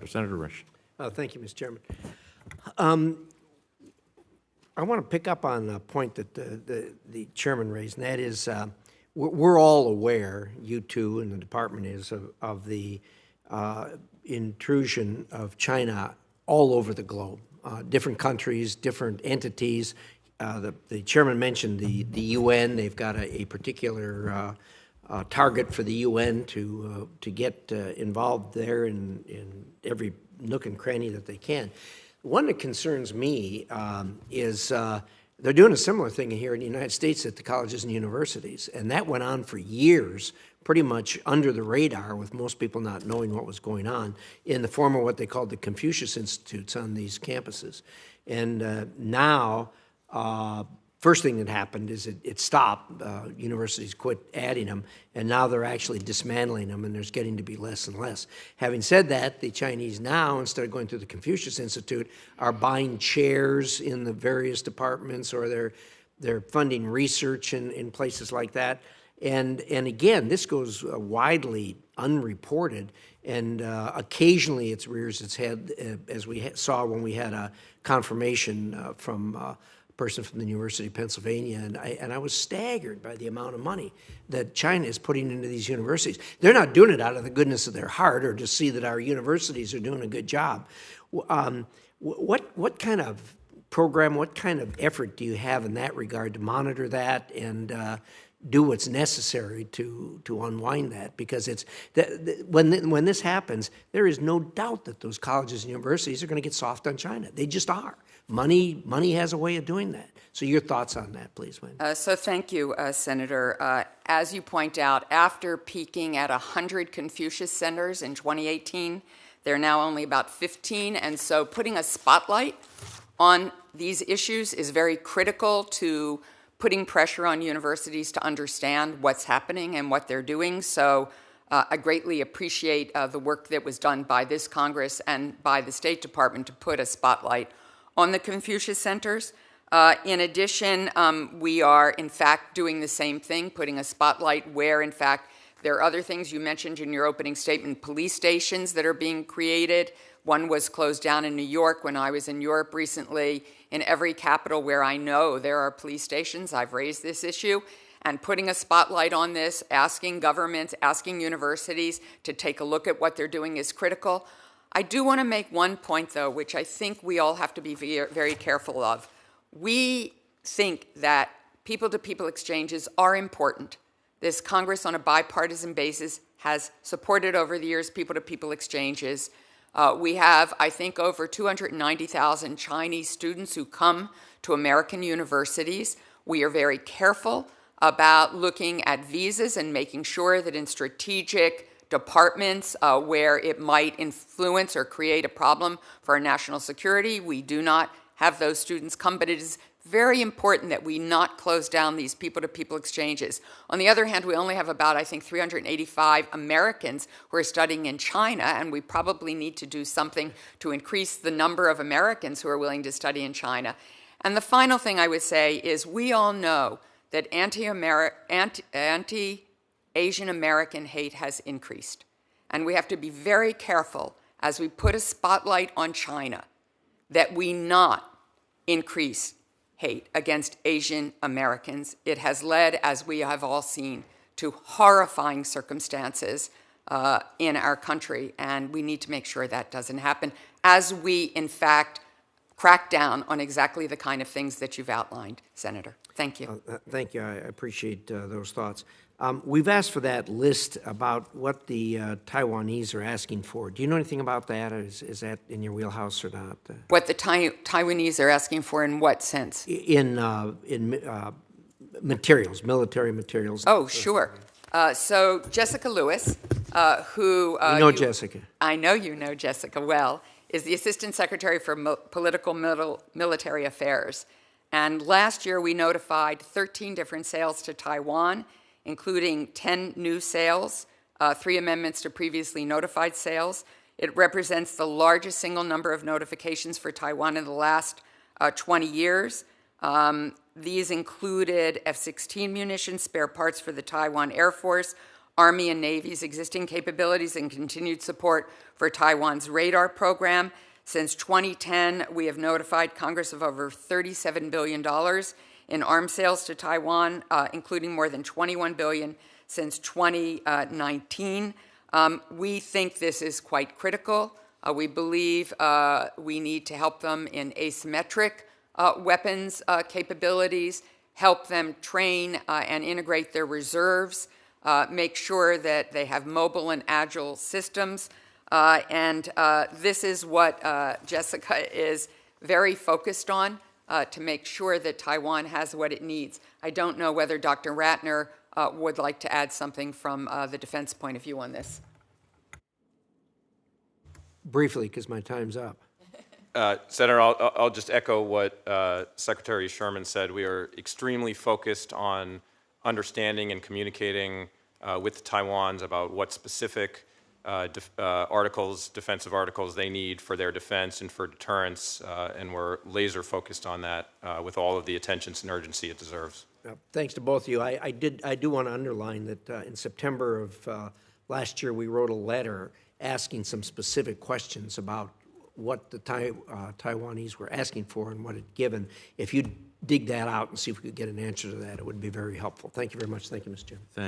Senator Risch. Thank you, Mr. Chairman. I want to pick up on a point that the chairman raised, and that is we're all aware, you two and the department is, of the intrusion of China all over the globe, different countries, different entities. The chairman mentioned the UN. They've got a particular target for the UN to get involved there in every nook and cranny that they can. One that concerns me is they're doing a similar thing here in the United States at the colleges and universities, and that went on for years, pretty much under the radar, with most people not knowing what was going on, in the form of what they called the Confucius Institutes on these campuses. And now, first thing that happened is it stopped. Universities quit adding them, and now they're actually dismantling them, and there's getting to be less and less. Having said that, the Chinese now, instead of going through the Confucius Institute, are buying chairs in the various departments, or they're funding research in places like that. And again, this goes widely unreported, and occasionally it rears its head, as we saw when we had a confirmation from person from the University of Pennsylvania, and I was staggered by the amount of money that China is putting into these universities. They're not doing it out of the goodness of their heart or to see that our universities are doing a good job. What kind of program, what kind of effort do you have in that regard to monitor that and do what's necessary to unwind that? Because it's when this happens, there is no doubt that those colleges and universities are going to get soft on China. They just are. Money has a way of doing that. So your thoughts on that, please, Wendy. So thank you, Senator. As you point out, after peaking at 100 Confucius centers in 2018, there are now only about 15, and so putting a spotlight on these issues is very critical to putting pressure on universities to understand what's happening and what they're doing. So I greatly appreciate the work that was done by this Congress and by the State Department to put a spotlight on the Confucius centers. In addition, we are, in fact, doing the same thing, putting a spotlight where, in fact, there are other things you mentioned in your opening statement, police stations that are being created. One was closed down in New York when I was in Europe recently. In every capital where I know there are police stations, I've raised this issue. And putting a spotlight on this, asking governments, asking universities to take a look at what they're doing is critical. I do want to make one point, though, which I think we all have to be very careful of. We think that people-to-people exchanges are important. This Congress, on a bipartisan basis, has supported over the years people-to-people exchanges. We have, I think, over 290,000 Chinese students who come to American universities. We are very careful about looking at visas and making sure that in strategic departments where it might influence or create a problem for our national security, we do not have those students come, but it is very important that we not close down these people-to-people exchanges. On the other hand, we only have about, I think, 385 Americans who are studying in China, and we probably need to do something to increase the number of Americans who are willing to study in China. And the final thing I would say is we all know that anti-Asian American hate has increased. And we have to be very careful as we put a spotlight on China that we not increase hate against Asian Americans. It has led, as we have all seen, to horrifying circumstances in our country, and we need to make sure that doesn't happen as we, in fact, crack down on exactly the kind of things that you've outlined, Senator. Thank you. Thank you. I appreciate those thoughts. We've asked for that list about what the Taiwanese are asking for. Do you know anything about that? Or is that in your wheelhouse or not? What the Taiwanese are asking for in what sense? In materials, military materials. Oh, sure. So Jessica Lewis, who... you know Jessica. I know you know Jessica well, is the Assistant Secretary for Political Military Affairs. And last year we notified 13 different sales to Taiwan, including 10 new sales, 3 amendments to previously notified sales. It represents the largest single number of notifications for Taiwan in the last 20 years. These included F-16 munitions, spare parts for the Taiwan Air Force, Army and Navy's existing capabilities and continued support for Taiwan's radar program. Since 2010, we have notified Congress of over $37 billion in arms sales to Taiwan, including more than $21 billion since 2019. We think this is quite critical. We believe we need to help them in asymmetric weapons capabilities, help them train and integrate their reserves, make sure that they have mobile and agile systems. And this is what Jessica is very focused on to make sure that Taiwan has what it needs. I don't know whether Dr. Ratner would like to add something from the defense point of view on this. Briefly, because my time's up. Senator, I'll just echo what Secretary Sherman said. We are extremely focused on understanding and communicating with the Taiwans about what specific defensive articles they need for their defense and for deterrence, and we're laser focused on that with all of the attention and urgency it deserves. Thanks to both of you. I do want to underline that in September of last year, we wrote a letter asking some specific questions about what the Taiwanese were asking for and what it given. If you dig that out and see if we could get an answer to that, it would be very helpful. Thank you very much. Thank you, Mr. Chairman. Thank